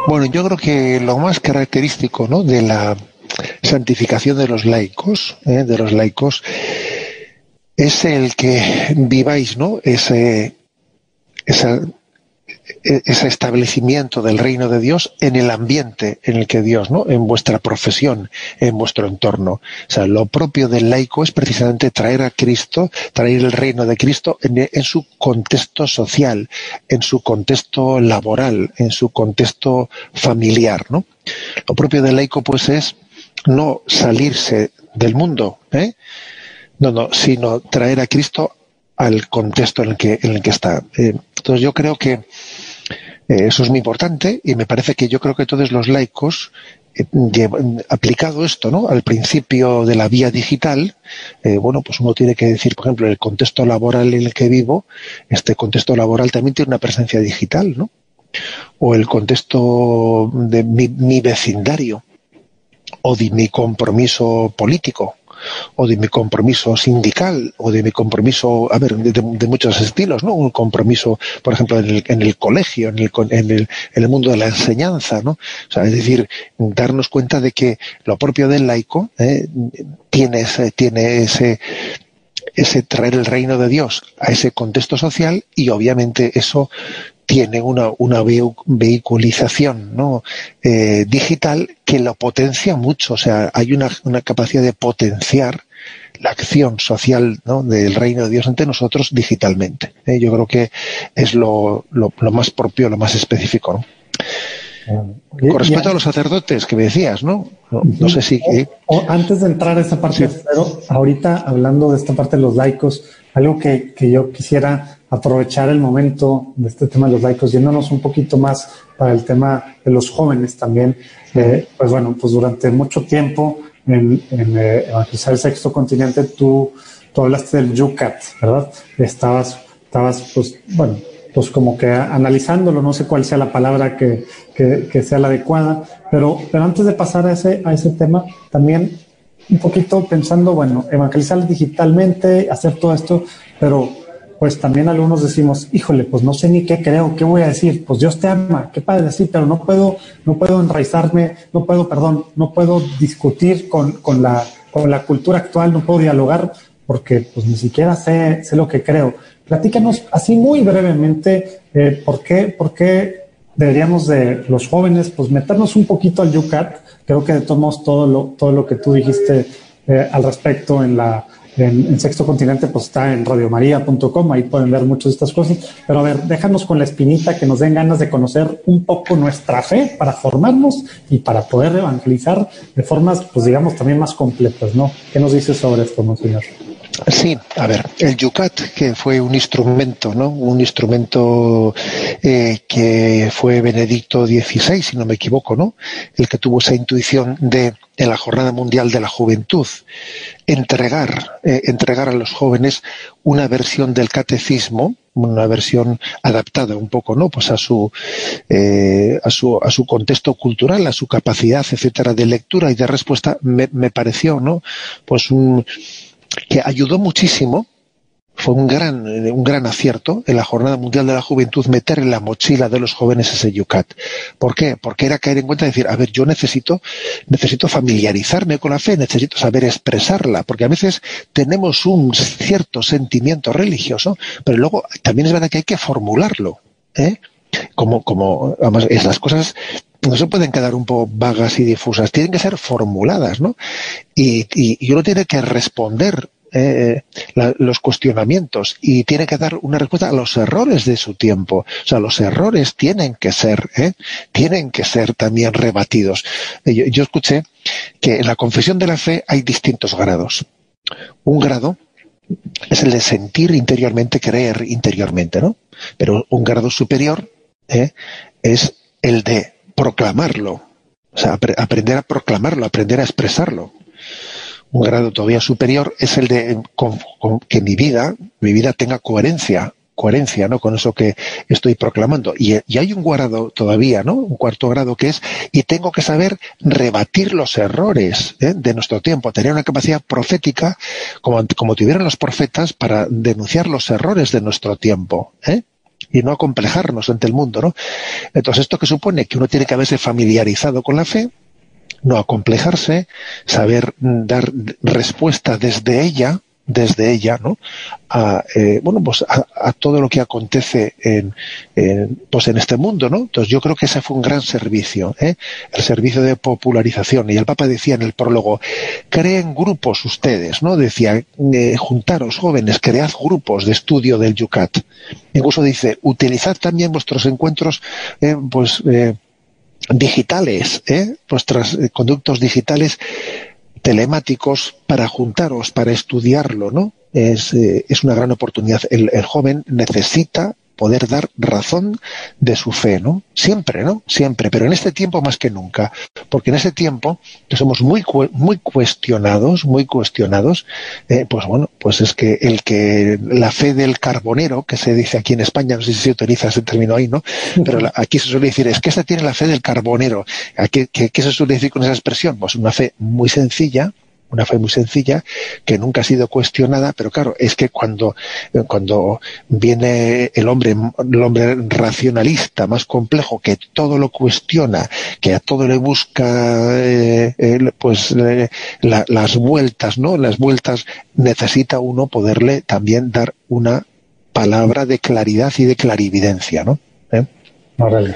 Bueno, yo creo que lo más característico, ¿no?, de la santificación de los laicos, es el que viváis, ¿no?, esa, ese establecimiento del reino de Dios en el ambiente en el que Dios, ¿no?, en vuestra profesión, en vuestro entorno. O sea, lo propio del laico es precisamente traer a Cristo, traer el reino de Cristo en su contexto social, en su contexto laboral, en su contexto familiar, ¿no? Lo propio del laico, pues, es no salirse del mundo, sino traer a Cristo al contexto en el que está. Entonces yo creo que eso es muy importante, y me parece que yo creo que todos los laicos, aplicado esto, ¿no?, al principio de la vía digital, pues uno tiene que decir, por ejemplo, el contexto laboral en el que vivo, este contexto laboral también tiene una presencia digital, ¿no? O el contexto de mi vecindario, o de mi compromiso político, o de mi compromiso sindical, o de mi compromiso, de muchos estilos, ¿no? Un compromiso, por ejemplo, en el colegio, en el mundo de la enseñanza, ¿no? O sea, es decir, darnos cuenta de que lo propio del laico tiene ese traer el reino de Dios a ese contexto social, y obviamente eso tiene una vehiculización, ¿no?, digital, que lo potencia mucho. O sea, hay una capacidad de potenciar la acción social, ¿no?, del reino de Dios ante nosotros digitalmente. Yo creo que es lo más propio, lo más específico, ¿no? Con respecto a los sacerdotes que me decías, ¿no? No sé si... Antes de entrar a esa parte, sí. Pero ahorita hablando de esta parte de los laicos, algo que yo quisiera aprovechar el momento de este tema de los laicos, yéndonos un poquito más para el tema de los jóvenes también. Pues durante mucho tiempo en Evangelizar el Sexto Continente tú hablaste del Yucat, ¿verdad? Estabas pues como que analizándolo, no sé cuál sea la palabra que sea la adecuada, pero antes de pasar a ese tema, también un poquito pensando, evangelizar digitalmente, hacer todo esto, pero pues también algunos decimos, híjole, pues no sé ni qué creo, qué voy a decir, pues Dios te ama, qué padre decir, pero no puedo enraizarme, no puedo discutir con la cultura actual, no puedo dialogar, porque pues ni siquiera sé lo que creo. Platícanos así muy brevemente por qué deberíamos de los jóvenes pues meternos un poquito al Yucat. Creo que de todos modos todo lo que tú dijiste al respecto en Sexto Continente pues está en radiomaria.com, ahí pueden ver muchas de estas cosas, pero a ver, déjanos con la espinita, que nos den ganas de conocer un poco nuestra fe para formarnos y para poder evangelizar de formas pues digamos también más completas, ¿no? ¿Qué nos dices sobre esto, monseñor? Sí, a ver, el Yucat, que fue un instrumento, ¿no? Un instrumento que fue Benedicto XVI, si no me equivoco, ¿no? El que tuvo esa intuición en la Jornada Mundial de la Juventud, entregar a los jóvenes una versión del catecismo, una versión adaptada un poco, ¿no?, pues a su contexto cultural, a su capacidad, etcétera, de lectura y de respuesta. Me pareció, ¿no?, pues que ayudó muchísimo. Fue un gran acierto en la Jornada Mundial de la Juventud meter en la mochila de los jóvenes ese Yucat. ¿Por qué? Porque era caer en cuenta de decir, a ver, yo necesito familiarizarme con la fe, necesito saber expresarla, porque a veces tenemos un cierto sentimiento religioso, pero luego también es verdad que hay que formularlo, como además las cosas no se pueden quedar un poco vagas y difusas, tienen que ser formuladas, ¿no? Y uno tiene que responder los cuestionamientos y tiene que dar una respuesta a los errores de su tiempo. O sea, los errores tienen que ser también rebatidos. Yo escuché que en la confesión de la fe hay distintos grados. Un grado es el de sentir interiormente, creer interiormente, ¿no? Pero un grado superior es el de proclamarlo, o sea, aprender a proclamarlo, aprender a expresarlo. Un grado todavía superior es el de que mi vida tenga coherencia, ¿no?, con eso que estoy proclamando. Y hay un grado todavía, ¿no?, un cuarto grado, que es, y tengo que saber rebatir los errores de nuestro tiempo, tener una capacidad profética como tuvieron los profetas para denunciar los errores de nuestro tiempo, y no acomplejarnos ante el mundo, ¿no? Entonces, ¿esto qué supone? Que uno tiene que haberse familiarizado con la fe, no acomplejarse, saber dar respuesta desde ella, ¿no? A todo lo que acontece pues en este mundo, ¿no? Entonces yo creo que ese fue un gran servicio, el servicio de popularización. Y el Papa decía en el prólogo, creen grupos ustedes, ¿no? Decía, juntaros jóvenes, cread grupos de estudio del Yucat. Incluso dice, utilizad también vuestros encuentros, digitales, vuestros conductos digitales telemáticos para juntaros, para estudiarlo, ¿no? Es una gran oportunidad. El joven necesita poder dar razón de su fe, ¿no? Siempre, ¿no? Siempre, pero en este tiempo más que nunca, porque en este tiempo que somos muy cuestionados, pues es que la fe del carbonero, que se dice aquí en España, no sé si se utiliza ese término ahí, ¿no? Pero aquí se suele decir, es que esta tiene la fe del carbonero. ¿Qué se suele decir con esa expresión? Pues una fe muy sencilla, que nunca ha sido cuestionada, pero claro, es que cuando viene el hombre racionalista más complejo, que todo lo cuestiona, que a todo le busca las vueltas, ¿no? Las vueltas, necesita uno poderle también dar una palabra de claridad y de clarividencia, ¿no? Órale.